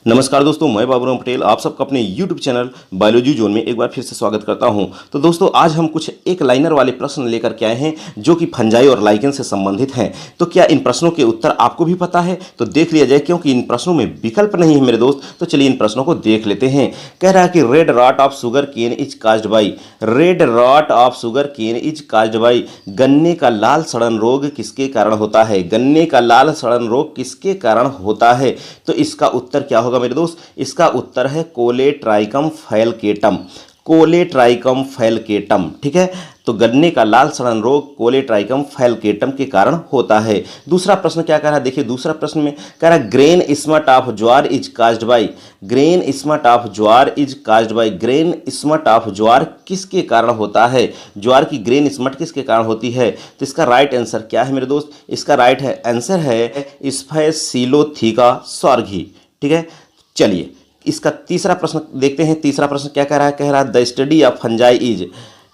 नमस्कार दोस्तों, मैं बाबूराम पटेल आप सबका अपने YouTube चैनल बायोलॉजी जोन में एक बार फिर से स्वागत करता हूं। तो दोस्तों आज हम कुछ एक लाइनर वाले प्रश्न लेकर के आए हैं जो कि फंजाई और लाइकेन से संबंधित हैं। तो क्या इन प्रश्नों के उत्तर आपको भी पता है? तो देख लिया जाए, क्योंकि इन प्रश्नों में विकल्प नहीं है मेरे दोस्त। तो चलिए इन प्रश्नों को देख लेते हैं। कह रहा है कि red rot of sugar cane is caused by, red rot of sugar cane is caused by, गन्ने का लाल सड़न रोग किसके कारण होता है? गन्ने का लाल सड़न रोग किसके कारण होता है? तो इसका उत्तर क्या होगा मेरे दोस्त? इसका उत्तर है कोलेट्राइकम फैलकेटम, कोलेट्राइकम फैलकेटम। ठीक है, तो गन्ने का लाल सड़न रोग कोलेट्राइकम फैलकेटम के कारण होता है। दूसरा प्रश्न क्या कह रहा है, देखिए दूसरा प्रश्न में कह रहा है grain smut of jowar is caused by, grain smut of jowar is caused by, grain smut of jowar किसके कारण होता है? ज्वार की ग्रेन स्मट किसके कारण होती है? तो इसका राइट आंसर क्या है मेरे दोस्त? इसका राइट है आंसर है स्फैसिलोथीका सॉर्घी। ठीक है, चलिए इसका तीसरा प्रश्न देखते हैं। तीसरा प्रश्न क्या कह रहा है? कह रहा है the study of fungi is,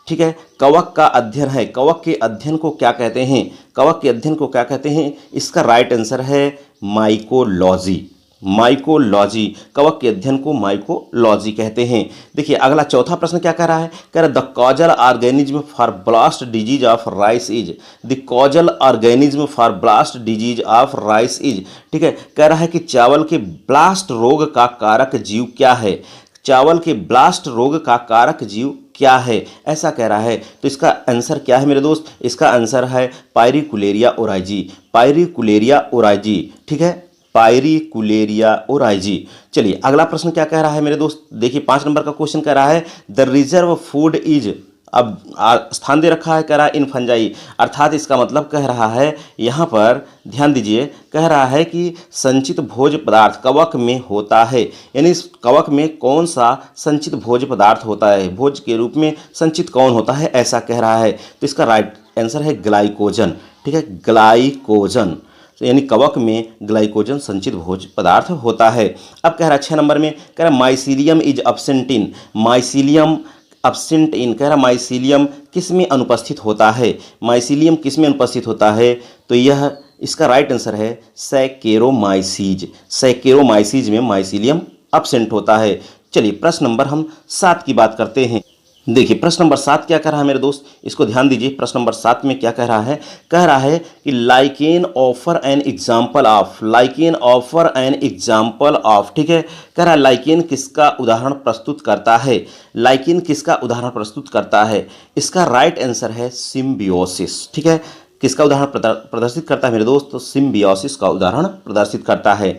ठीक है, कवक का अध्ययन है। कवक के अध्ययन को क्या कहते हैं? कवक के अध्ययन को क्या कहते हैं? इसका राइट आंसर है माइकोलॉजी, माइकोलॉजी। कवक के अध्ययन को माइकोलॉजी कहते हैं। देखिए अगला चौथा प्रश्न क्या कह रहा है? कह रहा है the causal organism for blast disease of rice is, the causal organism for blast disease of rice is. ठीक है, कह रहा है कि चावल के ब्लास्ट रोग का कारक जीव क्या है? चावल के ब्लास्ट रोग का कारक जीव क्या है, ऐसा कह रहा है। तो इसका आंसर क्या है मेरे दोस्त? इसका आंसर है पायरिकुलेरिया ओराइजी, पायरिकुलेरिया ओराइजी। ठीक है, पायरिकुलेरिया ओराइजी। चलिए अगला प्रश्न क्या कह रहा है मेरे दोस्त? देखिए 5 नंबर का क्वेश्चन कह रहा है द रिजर्व फूड इज, अब स्थान दे रखा है, कह रहा है इन फंजाई, अर्थात इसका मतलब कह रहा है यहाँ पर ध्यान दीजिए, कह रहा है कि संचित भोज्य पदार्थ कवक में होता है। यानी इस कवक में कौन सा संचित भोज्य पदार्थ होता है, भोज्य के रूप में संचित कौन होता है, ऐसा कह रहा है। तो इसका राइट आंसर है ग्लाइकोजन। ठीक है, ग्लाइकोजन, यानी कवक में ग्लाइकोजन संचित भोज्य पदार्थ होता है। अब कह रहा है 6 नंबर में, कह रहा mycelium is absent in, mycelium absent इन, कह रहा माइसीलियम किस में अनुपस्थित होता है? माइसीलियम किस में अनुपस्थित होता है? तो यह इसका राइट आंसर है सैकेरोमाइसीज, सैकेरोमाइसीज में माइसीलियम अब्सेंट होता है। चलिए प्रश्न नंबर हम 7 की बात करते हैं। देखिए प्रश्न नंबर 7 क्या कह रहा है मेरे दोस्त, इसको ध्यान दीजिए। प्रश्न नंबर 7 में क्या कह रहा है? कह रहा है कि lichen offer an example of, lichen offer an example of. ठीक है, कह रहा है लाइकेन किसका उदाहरण प्रस्तुत करता है? लाइकेन किसका उदाहरण प्रस्तुत करता है? इसका राइट आंसर है सिम्बियोसिस। ठीक है, किसका उदाहरण प्रदर्शित करता है मेरे दोस्त? तो सिम्बियोसिस का उदाहरण प्रदर्शित करता है।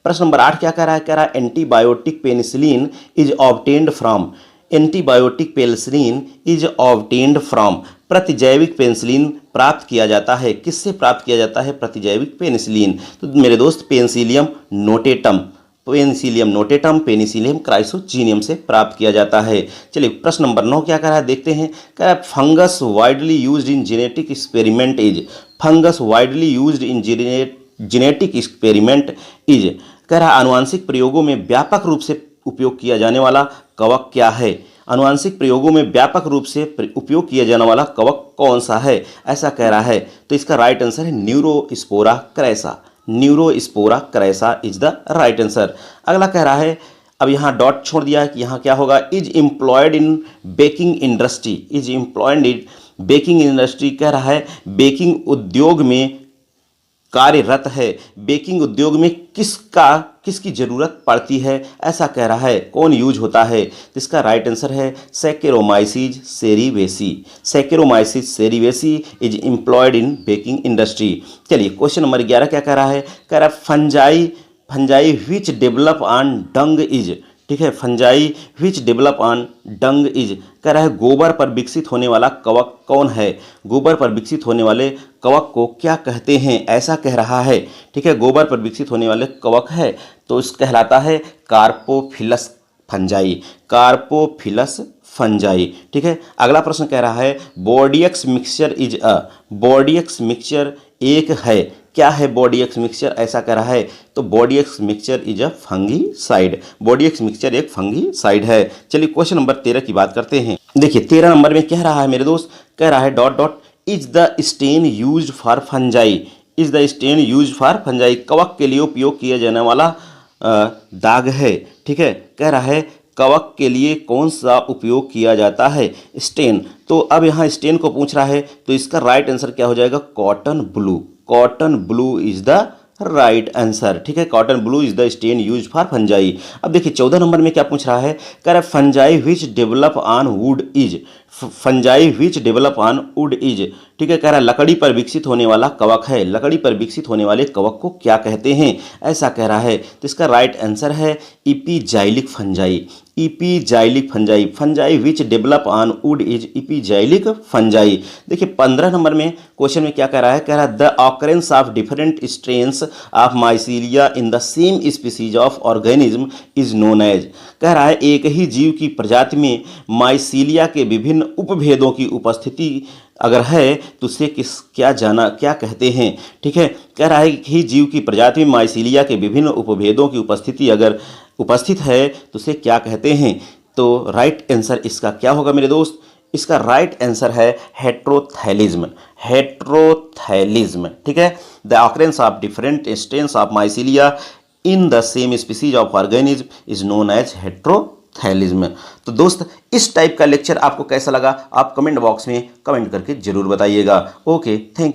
प्रश्न नंबर 8 क्या कह रहा है? कह रहा है antibiotic penicillin is obtained from, antibiotic penicillin is obtained from, प्रतिजैविक पेनिसिलिन प्राप्त किया जाता है। किससे प्राप्त किया जाता है प्रतिजैविक पेनिसिलिन? तो मेरे दोस्त Penicillium notatum, Penicillium notatum, Penicillium chrysogenum से प्राप्त किया जाता है। चलिए प्रश्न नंबर 9 क्या कह रहा है देखते हैं। कह रहा है fungus widely used in genetic experiment is, fungus widely used in genetic experiment is, कह रहा है आनुवांशिक प्रयोगों में व्यापक रूप से उपयोग किया जाने वाला कवक क्या है? आनुवांशिक प्रयोगों में व्यापक रूप से उपयोग किया जाने वाला कवक कौन सा है, ऐसा कह रहा है। तो इसका राइट आंसर है Neurospora crassa, Neurospora crassa is the right answer. अगला कह रहा है, अब यहाँ डॉट छोड़ दिया है कि यहाँ क्या होगा, is employed in baking industry, is employed in baking industry, कह रहा है बेकिंग उद्योग में कार्यरत है। बेकिंग उद्योग में किसकी जरूरत पड़ती है, ऐसा कह रहा है, कौन यूज होता है? तो इसका राइट आंसर है Saccharomyces cerevisiae, Saccharomyces cerevisiae is employed in baking industry. चलिए क्वेश्चन नंबर 11 क्या कह रहा है? कह रहा है fungi, fungi which develop on dung is, ठीक है, fungi which develop on dung is, कह रहा है गोबर पर विकसित होने वाला कवक कौन है? गोबर पर विकसित होने वाले कवक को क्या कहते हैं, ऐसा कह रहा है। ठीक है, गोबर पर विकसित होने वाले कवक है तो इस कहलाता है कार्पोफिलस फंजाई, कार्पोफिलस फंजाई। ठीक है, अगला प्रश्न कह रहा है बोर्डियक्स मिक्सचर इज अ, बोर्डियक्स मिक्सचर एक है, क्या है बोर्डियक्स मिक्सचर, ऐसा कह रहा है। तो Bordeaux mixture is a fungicide, Bordeaux mixture एक फंगीसाइड है। चलिए क्वेश्चन नंबर 13 की बात करते हैं। देखिए 13 नंबर में कह रहा है मेरे दोस्त, कह रहा है dot dot is the stain used for fungi, is the stain used for fungi, कवक के लिए उपयोग किया जाने वाला दाग है। ठीक है, कह रहा है कवक के लिए कौन सा उपयोग किया जाता है? स्टेन। तो अब यहाँ स्टेन को पूछ रहा है, तो इसका राइट आंसर क्या हो जाएगा? Cotton blue. Cotton blue is the right answer. ठीक है, cotton blue is the stain use for fungi. अब देखिए 14 नंबर में क्या पूछ रहा है? कह रहा है fungi which develop on wood is. Fungi which develop on wood is. ठीक है, कह रहा है लकड़ी पर विकसित होने वाला कवक है। लकड़ी पर विकसित होने वाले कवक को क्या कहते हैं? ऐसा कह रहा है। तो इसका राइट आंसर है epixylic fungi. Epixylic fungi. Fungi which develop on wood is epixylic fungi. देखिए 15 नंबर में क्वेश्चन में क्या कह रहा है? कह रहा है the occurrence of different strains of mycelia in the same species of organism is known as. कह रहा है एक ही जीव की प्रजाति में माइसीलिया के विभिन्न उपभेदों की उपस्थिति अगर है तो उसे क्या कहते हैं? ठीक है, कह रहा है कि जीव की प्रजाति में माइसीलिया के विभिन्न उपभेदों की उपस्थिति अगर उपस्थित है तो उसे क्या कहते हैं? तो राइट आंसर इसका क्या होगा मेरे दोस्त? इसका राइट आंसर है हेट्रोथैलिज्म। हेट्रोथैलिज्म। ठीक है, the occurrence of different strains of mycelia in the same species of organism is known as heterothallism. तो दोस्त इस टाइप का लेक्चर आपको कैसा लगा? आप कमेंट बॉक्स में कमेंट करके जरूर बताइएगा। Okay, thank you.